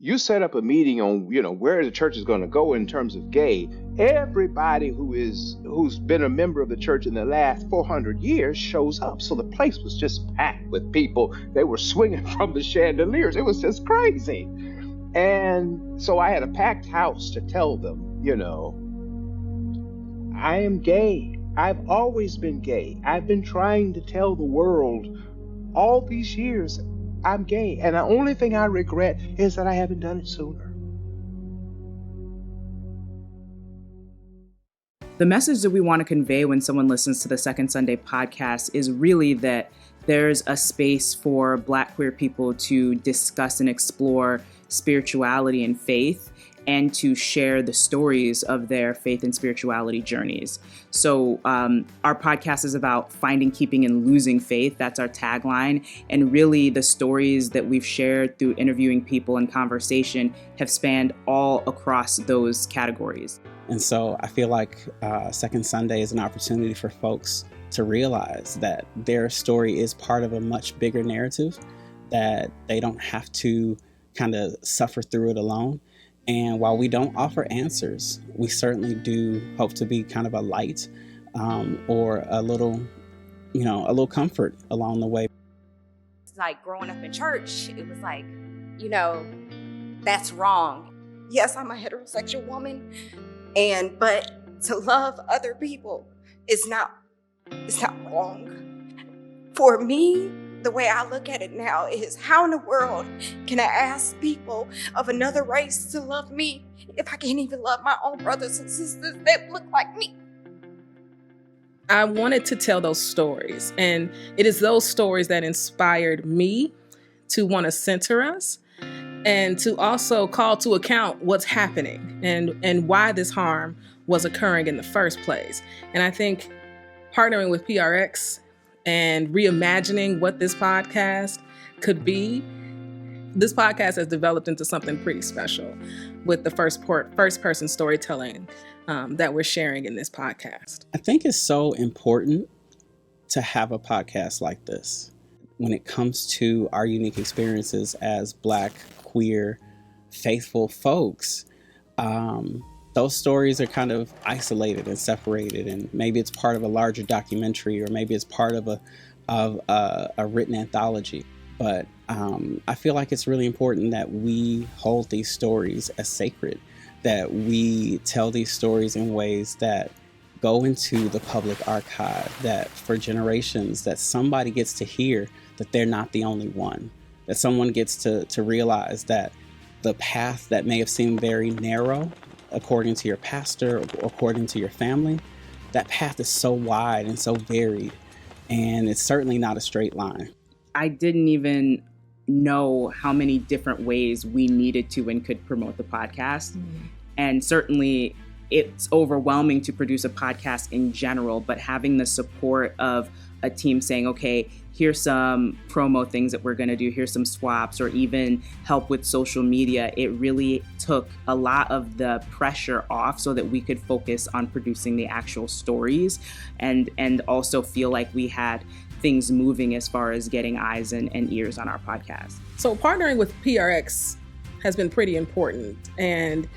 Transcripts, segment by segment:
you set up a meeting on, where the church is going to go in terms of gay. Everybody who's been a member of the church in the last 400 years shows up. So the place was just packed with people. They were swinging from the chandeliers. It was just crazy. And so I had a packed house to tell them, I am gay. I've always been gay. I've been trying to tell the world all these years I'm gay. And the only thing I regret is that I haven't done it sooner. The message that we want to convey when someone listens to the Second Sunday podcast is really that there's a space for Black queer people to discuss and explore spirituality and faith, and to share the stories of their faith and spirituality journeys. So our podcast is about finding, keeping, and losing faith. That's our tagline. And really the stories that we've shared through interviewing people and conversation have spanned all across those categories. And so I feel like Second Sunday is an opportunity for folks to realize that their story is part of a much bigger narrative, that they don't have to kind of suffer through it alone. And while we don't offer answers, we certainly do hope to be kind of a light or a little comfort along the way. It's like growing up in church, it was like, that's wrong. Yes, I'm a heterosexual woman, but to love other people is not wrong. For me, the way I look at it now is, how in the world can I ask people of another race to love me if I can't even love my own brothers and sisters that look like me? I wanted to tell those stories, and it is those stories that inspired me to want to center us and to also call to account what's happening and why this harm was occurring in the first place. And I think partnering with PRX and reimagining what this podcast could be, this podcast has developed into something pretty special with the first person storytelling that we're sharing in this podcast. I think it's so important to have a podcast like this when it comes to our unique experiences as Black, queer, faithful folks. Those stories are kind of isolated and separated, and maybe it's part of a larger documentary, or maybe it's part of a written anthology. But I feel like it's really important that we hold these stories as sacred, that we tell these stories in ways that go into the public archive, that for generations, that somebody gets to hear that they're not the only one, that someone gets to realize that the path that may have seemed very narrow, according to your pastor, or according to your family, that path is so wide and so varied, and it's certainly not a straight line. I didn't even know how many different ways we needed to and could promote the podcast. Mm-hmm. And certainly it's overwhelming to produce a podcast in general, but having the support of a team saying, okay, here's some promo things that we're going to do, here's some swaps, or even help with social media, it really took a lot of the pressure off so that we could focus on producing the actual stories and also feel like we had things moving as far as getting eyes and ears on our podcast. So partnering with PRX has been pretty important. And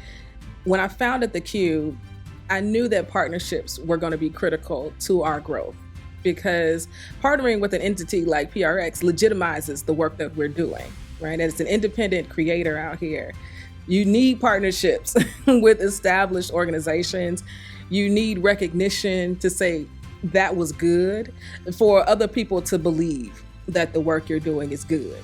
when I founded The Cube, I knew that partnerships were going to be critical to our growth, because partnering with an entity like PRX legitimizes the work that we're doing, right? As an independent creator out here, you need partnerships with established organizations. You need recognition to say that was good, for other people to believe that the work you're doing is good.